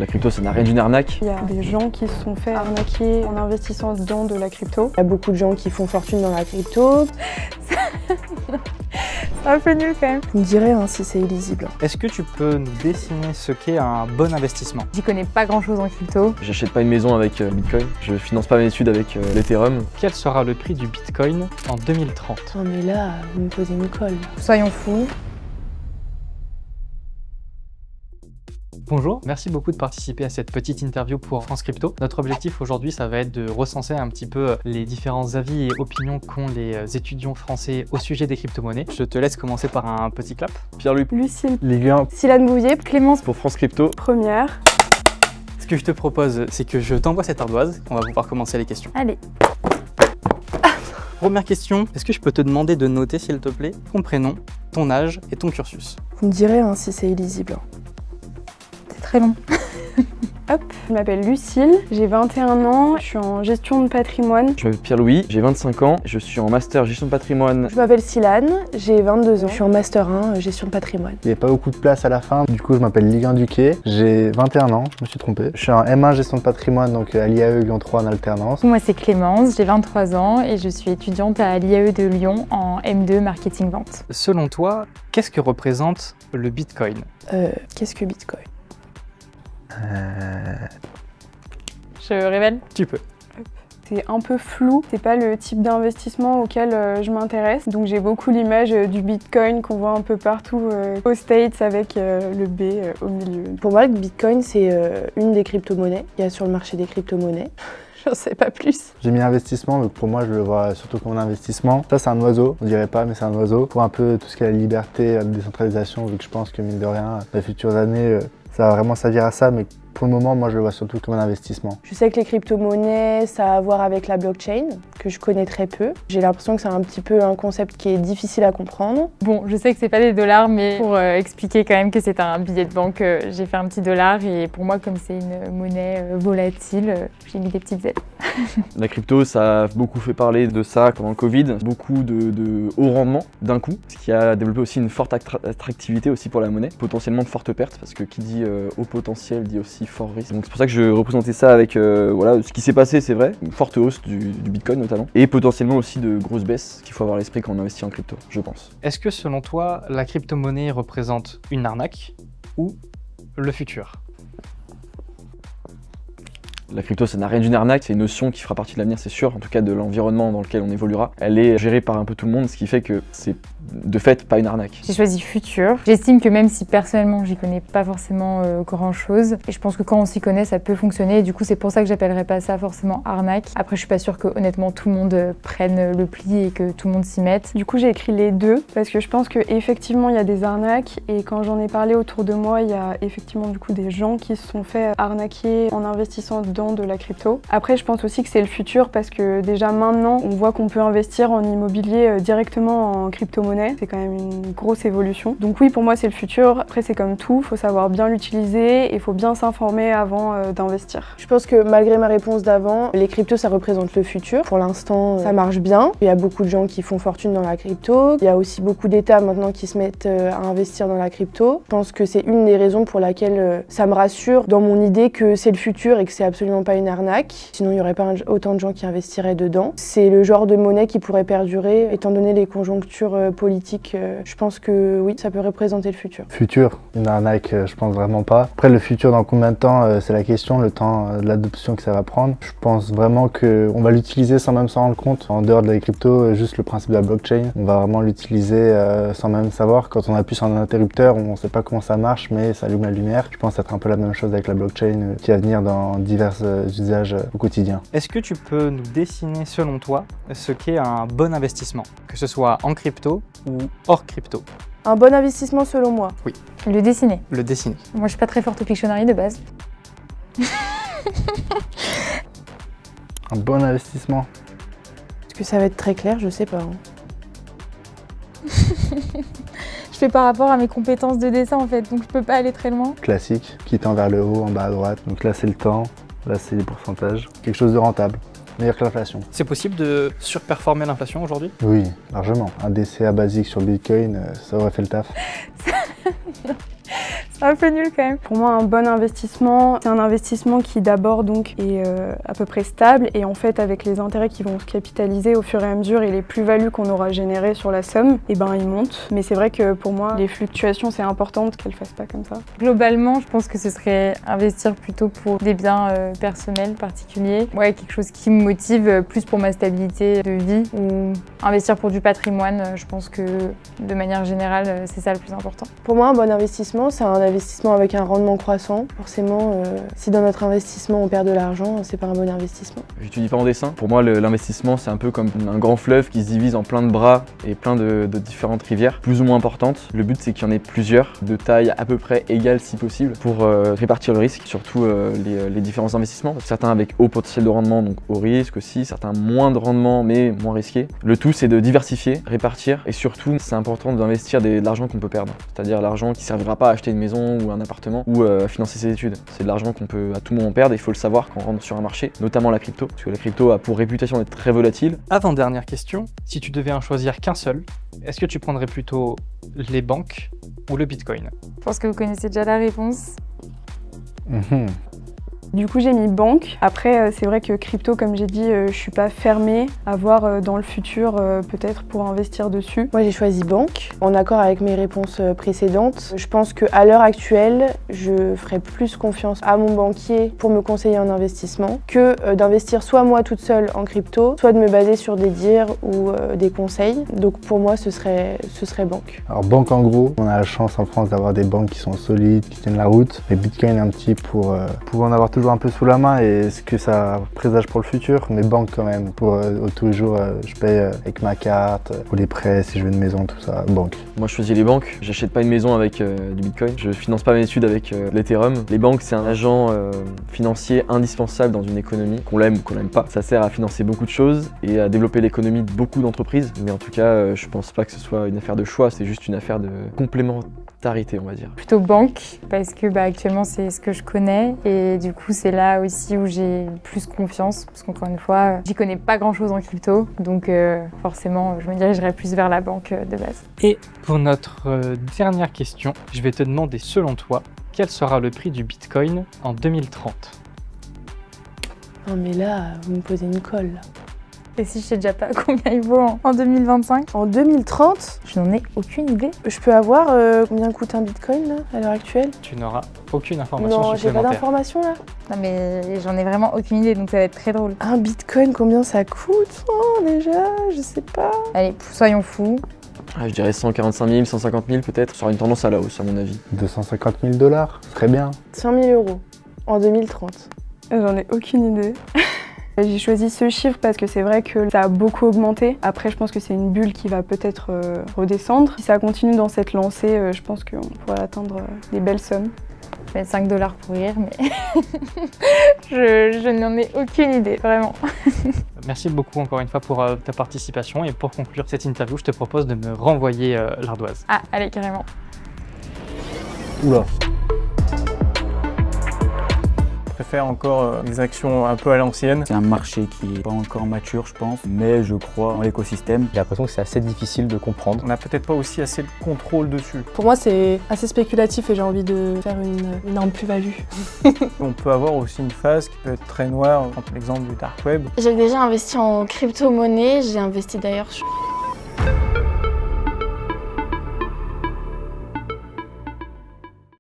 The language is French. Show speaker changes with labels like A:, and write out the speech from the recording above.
A: La crypto, ça n'a rien d'une arnaque.
B: Il y a des gens qui se sont fait arnaquer en investissant dans de la crypto.
C: Il y a beaucoup de gens qui font fortune dans la crypto.
B: C'est un peu nul quand même.
C: Vous me direz si c'est illisible.
D: Est-ce que tu peux nous dessiner ce qu'est un bon investissement?
B: J'y connais pas grand chose en crypto.
A: J'achète pas une maison avec Bitcoin. Je finance pas mes études avec l'Ethereum.
D: Quel sera le prix du Bitcoin en 2030?
C: Non mais là, vous me posez une colle.
B: Soyons fous.
D: Bonjour, merci beaucoup de participer à cette petite interview pour France Crypto. Notre objectif aujourd'hui, ça va être de recenser un petit peu les différents avis et opinions qu'ont les étudiants français au sujet des crypto-monnaies. Je te laisse commencer par un petit clap.
A: Pierre-Luc,
B: Lucille,
A: Liguin,
B: Silane Bouvier, Clémence,
A: pour France Crypto.
B: première.
D: Ce que je te propose, c'est que je t'envoie cette ardoise. On va pouvoir commencer les questions.
B: Allez.
D: Première question, est-ce que je peux te demander de noter, s'il te plaît, ton prénom, ton âge et ton cursus?
C: Vous me direz si c'est illisible.
B: C'est très long. Hop, je m'appelle Lucille, j'ai 21 ans, je suis en gestion de patrimoine.
A: Je m'appelle Pierre-Louis, j'ai 25 ans, je suis en master gestion de patrimoine.
C: Je m'appelle Silane, j'ai 22 ans. Je suis en master 1, gestion de patrimoine.
E: Il n'y a pas beaucoup de place à la fin, du coup je m'appelle Liguin Duquet, j'ai 21 ans, je me suis trompé. Je suis en M1 gestion de patrimoine, donc à l'IAE Lyon 3 en alternance.
F: Moi c'est Clémence, j'ai 23 ans et je suis étudiante à l'IAE de Lyon en M2 marketing vente.
D: Selon toi, qu'est-ce que représente le Bitcoin?
C: Qu'est-ce que Bitcoin?
F: Je révèle?
D: Tu peux.
B: C'est un peu flou, c'est pas le type d'investissement auquel je m'intéresse. Donc j'ai beaucoup l'image du Bitcoin qu'on voit un peu partout aux States avec le B au milieu.
C: Pour moi, le Bitcoin, c'est une des crypto-monnaies qu'il y a sur le marché des crypto-monnaies. J'en sais pas plus.
E: J'ai mis investissement, donc pour moi je le vois surtout comme un investissement. Ça c'est un oiseau, on dirait pas mais c'est un oiseau. Pour un peu tout ce qui est la liberté, la décentralisation, vu que je pense que mine de rien, dans les futures années, ça va vraiment servir à ça, mais pour le moment, moi je le vois surtout comme un investissement.
C: Je sais que les crypto-monnaies, ça a à voir avec la blockchain, que je connais très peu. J'ai l'impression que c'est un petit peu un concept qui est difficile à comprendre.
F: Bon, je sais que c'est pas des dollars, mais pour expliquer quand même que c'est un billet de banque, j'ai fait un petit dollar et pour moi, comme c'est une monnaie volatile, j'ai mis des petites ailes.
A: La crypto, ça a beaucoup fait parler de ça pendant le Covid. Beaucoup de haut rendement d'un coup, ce qui a développé aussi une forte attractivité aussi pour la monnaie. Potentiellement de fortes pertes, parce que qui dit haut potentiel dit aussi fort risque. Donc c'est pour ça que je représentais ça avec voilà, ce qui s'est passé, c'est vrai, une forte hausse du Bitcoin notamment, et potentiellement aussi de grosses baisses qu'il faut avoir à l'esprit quand on investit en crypto, je pense.
D: Est-ce que selon toi, la crypto-monnaie représente une arnaque ou le futur?
A: La crypto, ça n'a rien d'une arnaque, c'est une notion qui fera partie de l'avenir, c'est sûr, en tout cas de l'environnement dans lequel on évoluera. Elle est gérée par un peu tout le monde, ce qui fait que c'est de fait pas une arnaque.
F: J'ai choisi futur. J'estime que même si personnellement j'y connais pas forcément grand chose, et je pense que quand on s'y connaît ça peut fonctionner, et du coup c'est pour ça que j'appellerais pas ça forcément arnaque. Après je suis pas sûre que honnêtement tout le monde prenne le pli et que tout le monde s'y mette.
B: Du coup j'ai écrit les deux parce que je pense qu'effectivement il y a des arnaques et quand j'en ai parlé autour de moi, il y a effectivement du coup des gens qui se sont fait arnaquer en investissant dans de la crypto. Après je pense aussi que c'est le futur parce que déjà maintenant on voit qu'on peut investir en immobilier directement en crypto-monnaie. C'est quand même une grosse évolution. Donc oui, pour moi c'est le futur. Après c'est comme tout, il faut savoir bien l'utiliser et il faut bien s'informer avant d'investir.
C: Je pense que malgré ma réponse d'avant, les cryptos ça représente le futur. Pour l'instant ça marche bien. Il y a beaucoup de gens qui font fortune dans la crypto. Il y a aussi beaucoup d'États maintenant qui se mettent à investir dans la crypto. Je pense que c'est une des raisons pour laquelle ça me rassure dans mon idée que c'est le futur et que c'est absolument pas une arnaque. Sinon il n'y aurait pas autant de gens qui investiraient dedans. C'est le genre de monnaie qui pourrait perdurer étant donné les conjonctures politiques. Je pense que oui, ça peut représenter le futur.
E: Futur, une arnaque, je pense vraiment pas. Après le futur dans combien de temps, c'est la question, le temps de l'adoption que ça va prendre. Je pense vraiment qu'on va l'utiliser sans même s'en rendre compte. En dehors de la crypto, juste le principe de la blockchain, on va vraiment l'utiliser sans même savoir. Quand on appuie sur un interrupteur, on ne sait pas comment ça marche, mais ça allume la lumière. Je pense être un peu la même chose avec la blockchain qui va venir dans divers usages au quotidien.
D: Est-ce que tu peux nous dessiner selon toi ce qu'est un bon investissement, que ce soit en crypto ou hors crypto?
C: Un bon investissement selon moi.
D: Oui.
F: Le dessiner.
D: Le dessiner.
F: Moi je suis pas très forte au Pictionary de base.
E: Un bon investissement.
C: Est-ce que ça va être très clair? Je sais pas.
F: Je fais par rapport à mes compétences de dessin en fait, donc je peux pas aller très loin.
E: Classique, qui tend vers le haut, en bas à droite. Donc là c'est le temps, là c'est les pourcentages. Quelque chose de rentable. Meilleur que l'inflation.
D: C'est possible de surperformer l'inflation aujourd'hui?
E: Oui, largement. Un DCA basique sur Bitcoin, ça aurait fait le taf.
F: Un peu nul quand même.
B: Pour moi, un bon investissement, c'est un investissement qui d'abord donc est à peu près stable et en fait avec les intérêts qui vont se capitaliser au fur et à mesure et les plus-values qu'on aura générées sur la somme, et ben ils montent. Mais c'est vrai que pour moi, les fluctuations, c'est important qu'elles ne fassent pas comme ça.
F: Globalement, je pense que ce serait investir plutôt pour des biens personnels particuliers. Ouais, quelque chose qui me motive plus pour ma stabilité de vie ou investir pour du patrimoine. Je pense que de manière générale, c'est ça le plus important.
C: Pour moi, un bon investissement, c'est un investissement avec un rendement croissant. Forcément, si dans notre investissement on perd de l'argent, c'est pas un bon investissement.
A: J'étudie pas en dessin. Pour moi, l'investissement, c'est un peu comme un grand fleuve qui se divise en plein de bras et plein de différentes rivières, plus ou moins importantes. Le but, c'est qu'il y en ait plusieurs, de taille à peu près égale si possible, pour répartir le risque, surtout les différents investissements. Certains avec haut potentiel de rendement, donc haut risque aussi, certains moins de rendement mais moins risqués. Le tout, c'est de diversifier, répartir et surtout, c'est important d'investir de l'argent qu'on peut perdre. C'est-à-dire l'argent qui ne servira pas à acheter une maison ou un appartement ou à financer ses études. C'est de l'argent qu'on peut à tout moment perdre et il faut le savoir quand on rentre sur un marché, notamment la crypto, parce que la crypto a pour réputation d'être très volatile.
D: Avant-dernière question, si tu devais en choisir qu'un seul, est-ce que tu prendrais plutôt les banques ou le Bitcoin?
F: Je pense que vous connaissez déjà la réponse.
B: Du coup, j'ai mis banque. Après, c'est vrai que crypto, comme j'ai dit, je suis pas fermée à voir dans le futur peut-être pour investir dessus.
C: Moi, j'ai choisi banque, en accord avec mes réponses précédentes. Je pense qu'à l'heure actuelle, je ferai plus confiance à mon banquier pour me conseiller en investissement que d'investir soit moi toute seule en crypto, soit de me baser sur des dires ou des conseils. Donc pour moi, ce serait banque.
E: Alors banque en gros, on a la chance en France d'avoir des banques qui sont solides, qui tiennent la route. Mais Bitcoin un petit pour en avoir toujours un peu sous la main et ce que ça présage pour le futur, mais banque quand même. Pour tous les jours, je paye avec ma carte, pour les prêts, si je veux une maison, tout ça, banque.
A: Moi je choisis les banques, j'achète pas une maison avec du Bitcoin, je finance pas mes études avec l'Ethereum. Les banques c'est un agent financier indispensable dans une économie, qu'on l'aime ou qu'on l'aime pas. Ça sert à financer beaucoup de choses et à développer l'économie de beaucoup d'entreprises, mais en tout cas je pense pas que ce soit une affaire de choix, c'est juste une affaire de complémentarité on va dire.
F: Plutôt banque, parce que actuellement c'est ce que je connais et du coup c'est là aussi où j'ai plus confiance, parce qu'encore une fois, j'y connais pas grand chose en crypto, donc forcément je me dirigerai plus vers la banque de base.
D: Et pour notre dernière question, je vais te demander selon toi, quel sera le prix du Bitcoin en 2030?
C: Non mais là, vous me posez une colle. Là.
F: Et si je sais déjà pas combien il vaut en 2025?
C: En 2030,
F: je n'en ai aucune idée.
C: Je peux avoir combien coûte un bitcoin là, à l'heure actuelle?
D: Tu n'auras aucune information
C: supplémentaire. Non, j'ai pas d'informations là.
F: Non mais j'en ai vraiment aucune idée, donc ça va être très drôle.
C: Un bitcoin, combien ça coûte? Oh déjà, je sais pas.
F: Allez, soyons fous.
A: Je dirais 145 000, 150 000 peut-être, ça aura une tendance à la hausse à mon avis.
E: 250 000 $, très bien.
C: 100 000 € en 2030.
B: J'en ai aucune idée. J'ai choisi ce chiffre parce que c'est vrai que ça a beaucoup augmenté. Après, je pense que c'est une bulle qui va peut-être redescendre. Si ça continue dans cette lancée, je pense qu'on pourrait atteindre des belles sommes.
F: Je vais mettre 5 $ pour rire, mais je n'en ai aucune idée, vraiment.
D: Merci beaucoup encore une fois pour ta participation et pour conclure cette interview, je te propose de me renvoyer l'ardoise.
F: Ah, allez, carrément.
E: Oula.
G: Je préfère encore des actions un peu à l'ancienne.
H: C'est un marché qui n'est pas encore mature, je pense, mais je crois en l'écosystème.
I: J'ai l'impression que c'est assez difficile de comprendre.
G: On n'a peut-être pas aussi assez de contrôle dessus.
J: Pour moi, c'est assez spéculatif et j'ai envie de faire une énorme plus-value.
G: On peut avoir aussi une phase qui peut être très noire, par exemple l'exemple du dark web.
K: J'ai déjà investi en crypto-monnaie, j'ai investi d'ailleurs sur